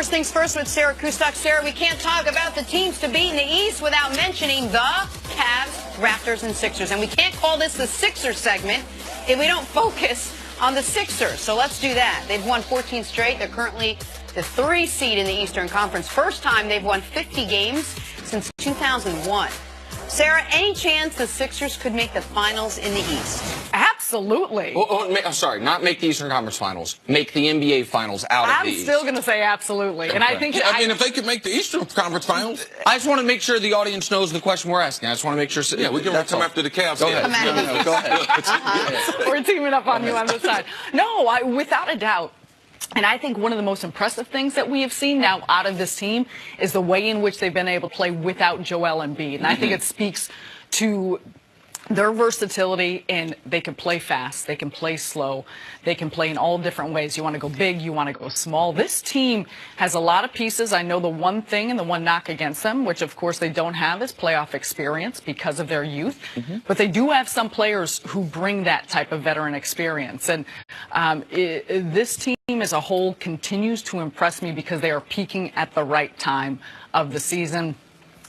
First things first with Sarah Kustok. Sarah, we can't talk about the teams to beat in the East without mentioning the Cavs, Raptors, and Sixers. And we can't call this the Sixers segment if we don't focus on the Sixers. So let's do that. They've won 14 straight. They're currently the 3 seed in the Eastern Conference. First time they've won 50 games since 2001. Sarah, any chance the Sixers could make the finals in the East? Absolutely. I'm sorry, not make the Eastern Conference Finals. Make the NBA Finals out of the East. I'm still going to say absolutely. And I think... I mean, if they could make the Eastern Conference Finals... I just want to make sure the audience knows the question we're asking. I just want to make sure... Yeah, we can come after the Cavs. Go ahead. Go ahead. We're teaming up on you on this side. No, without a doubt. And I think one of the most impressive things that we have seen now out of this team is the way in which they've been able to play without Joel Embiid. And I think it speaks to their versatility, and they can play fast, they can play slow, they can play in all different ways. You want to go big, you want to go small. This team has a lot of pieces. I know the one thing and the one knock against them, which of course they don't have, is playoff experience because of their youth. But they do have some players who bring that type of veteran experience. And this team as a whole continues to impress me because they are peaking at the right time of the season.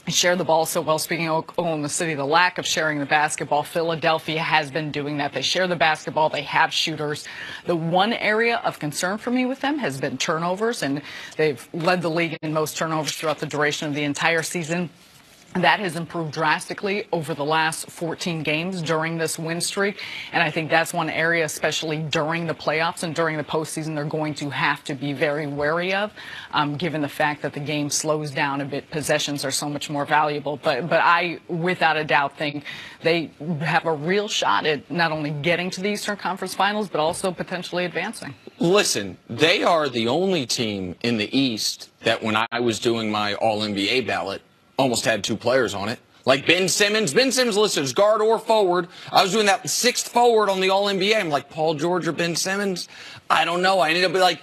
Share the ball so well. Speaking of Oklahoma City, the lack of sharing the basketball, Philadelphia has been doing that. They share the basketball. They have shooters. The one area of concern for me with them has been turnovers, and they've led the league in most turnovers throughout the duration of the entire season. That has improved drastically over the last 14 games during this win streak. And I think that's one area, especially during the playoffs and during the postseason, they're going to have to be very wary of, given the fact that the game slows down a bit. Possessions are so much more valuable. But I, without a doubt, think they have a real shot at not only getting to the Eastern Conference Finals, but also potentially advancing. Listen, they are the only team in the East that when I was doing my All-NBA ballot, almost had 2 players on it. Like Ben Simmons. Ben Simmons listed as guard or forward. I was doing that 6th forward on the All-NBA. I'm like, Paul George or Ben Simmons? I don't know. I ended up like,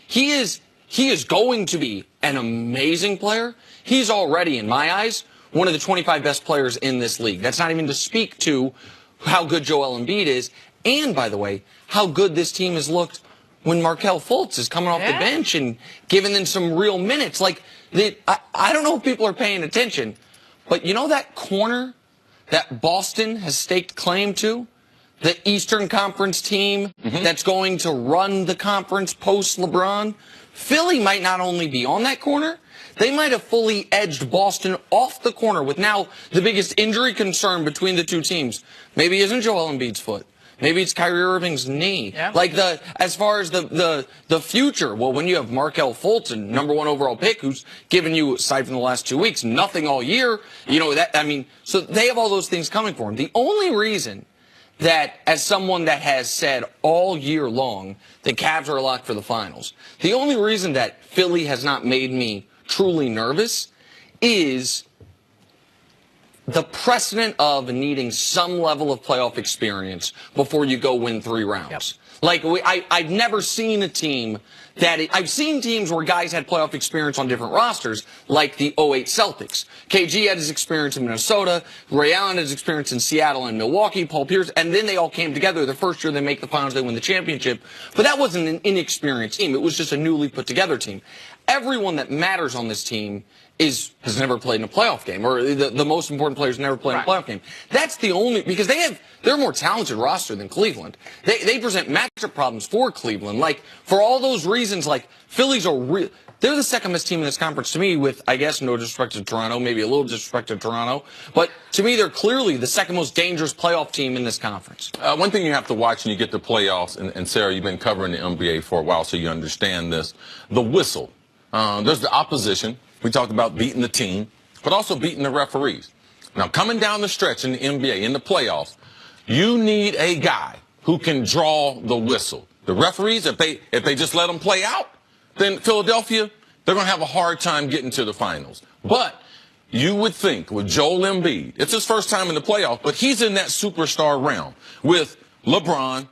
he is going to be an amazing player. He's already, in my eyes, one of the 25 best players in this league. That's not even to speak to how good Joel Embiid is. And, by the way, how good this team has looked when Markelle Fultz is coming off the bench and giving them some real minutes. Like, I don't know if people are paying attention, but you know that corner that Boston has staked claim to? The Eastern Conference team that's going to run the conference post-LeBron? Philly might not only be on that corner, they might have fully edged Boston off the corner with now the biggest injury concern between the 2 teams. Maybe isn't Joel Embiid's foot. Maybe it's Kyrie Irving's knee. Yeah. Like as far as the future, well, when you have Markelle Fultz, and #1 overall pick, who's given you, aside from the last 2 weeks, nothing all year, you know, that, I mean, so they have all those things coming for them. The only reason that, as someone that has said all year long, the Cavs are a lock for the finals, the only reason that Philly has not made me truly nervous is the precedent of needing some level of playoff experience before you go win 3 rounds. Like, I've never seen a team I've seen teams where guys had playoff experience on different rosters, like the 08 Celtics. KG had his experience in Minnesota, Ray Allen had his experience in Seattle and Milwaukee, Paul Pierce, and then they all came together. The first year they make the finals, they win the championship. But that wasn't an inexperienced team. It was just a newly put together team. Everyone that matters on this team has never played in a playoff game, or the most important players never played in a playoff game. That's the only, because they're a more talented roster than Cleveland. They present matchup problems for Cleveland. Like, for all those reasons, like, Philly's they're the second best team in this conference to me, with, I guess, no disrespect to Toronto, maybe a little disrespect to Toronto, but to me, they're clearly the second most dangerous playoff team in this conference. One thing you have to watch when you get to playoffs, and Sarah, you've been covering the NBA for a while, so you understand this, the whistle. There's the opposition. We talked about beating the team, but also beating the referees. Now, coming down the stretch in the NBA, in the playoffs, you need a guy who can draw the whistle. The referees, if they just let them play out, then Philadelphia, they're going to have a hard time getting to the finals. But you would think with Joel Embiid, it's his first time in the playoffs, but he's in that superstar realm with LeBron,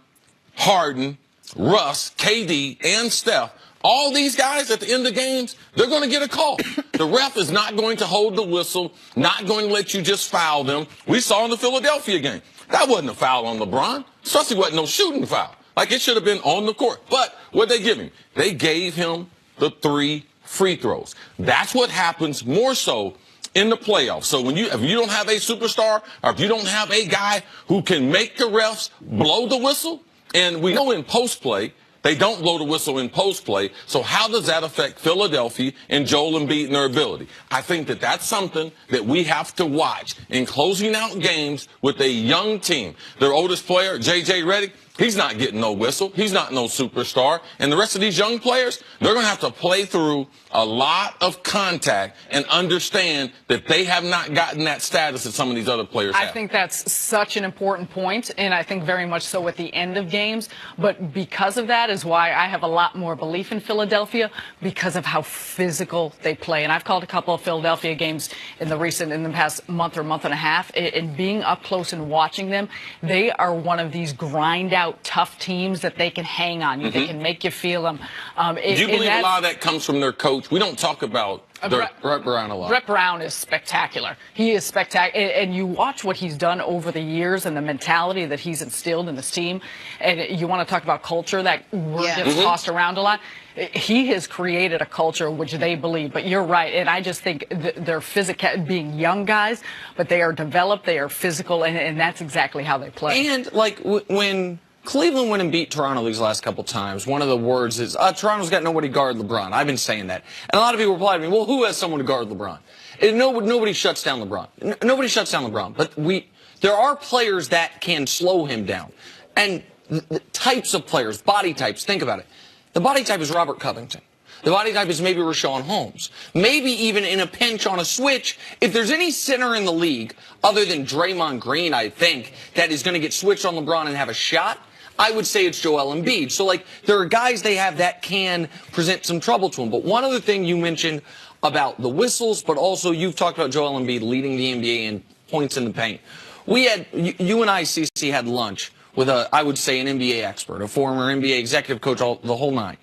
Harden, Russ, KD, and Steph. All these guys at the end of games, they're going to get a call. The ref is not going to hold the whistle, not going to let you just foul them. We saw in the Philadelphia game. That wasn't a foul on LeBron. Especially wasn't no shooting foul. Like, it should have been on the court. But what they give him? They gave him the 3 free throws. That's what happens more so in the playoffs. So if you don't have a superstar, or if you don't have a guy who can make the refs blow the whistle, and we know in post play, they don't blow the whistle in post play. So how does that affect Philadelphia and Joel Embiid and their ability? I think that that's something that we have to watch in closing out games with a young team. Their oldest player, J.J. Redick, he's not getting no whistle. He's not no superstar. And the rest of these young players, they're going to have to play through a lot of contact and understand that they have not gotten that status that some of these other players have. I think that's such an important point, and I think very much so at the end of games. But because of that is why I have a lot more belief in Philadelphia, because of how physical they play. And I've called a couple of Philadelphia games in the past month or month and a half, and being up close and watching them, they are one of these grind out tough teams that they can hang on you. They can make you feel them. Do you believe a lot of that comes from their coach? We don't talk about Brett Brown a lot. Brett Brown is spectacular. He is spectacular. And you watch what he's done over the years and the mentality that he's instilled in this team. And you want to talk about culture, that word gets tossed around a lot. He has created a culture which they believe. But you're right. And I just think they're physical, being young guys, but they are developed, they are physical, and that's exactly how they play. And, like, when Cleveland went and beat Toronto these last couple times, one of the words is, Toronto's got nobody to guard LeBron. I've been saying that. And a lot of people reply to me, well, who has someone to guard LeBron? And nobody shuts down LeBron. Nobody shuts down LeBron. But there are players that can slow him down. And the types of players, body types, think about it. The body type is Robert Covington. The body type is maybe Rashawn Holmes. Maybe even in a pinch on a switch, if there's any center in the league, other than Draymond Green, I think, that is going to get switched on LeBron and have a shot, I would say it's Joel Embiid. So, like, there are guys they have that can present some trouble to him. But one other thing you mentioned about the whistles, but also you've talked about Joel Embiid leading the NBA in points in the paint. We had, you and I, CC, had lunch with I would say, an NBA expert, a former NBA executive coach, the whole nine.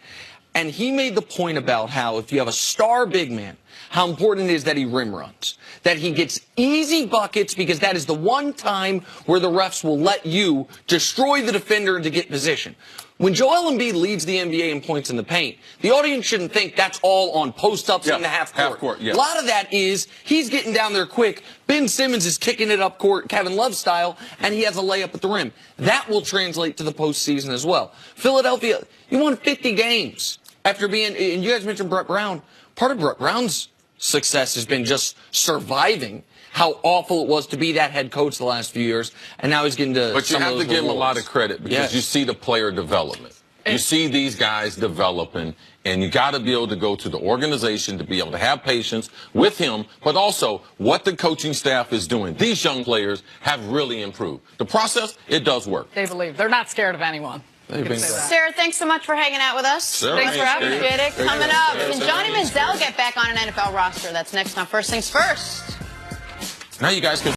And he made the point about how if you have a star big man, how important it is that he rim runs, that he gets easy buckets, because that is the one time where the refs will let you destroy the defender to get position. When Joel Embiid leads the NBA in points in the paint, the audience shouldn't think that's all on post-ups in the half court. A lot of that is he's getting down there quick. Ben Simmons is kicking it up court, Kevin Love style, and he has a layup at the rim. That will translate to the postseason as well. Philadelphia, you won 50 games after being, and you guys mentioned Brett Brown. Part of Brett Brown's success has been just surviving how awful it was to be that head coach the last few years, and now he's getting to. But you have to give him a lot of credit, because you see the player development. You see these guys developing, and you got to be able to go to the organization to be able to have patience with him, but also what the coaching staff is doing. These young players have really improved. The process, it does work. They believe. They're not scared of anyone. Sarah, thanks so much for hanging out with us. Thanks for having me. Appreciate it. Coming up, can Johnny Manziel get back on an NFL roster? That's next on First Things First. Now you guys can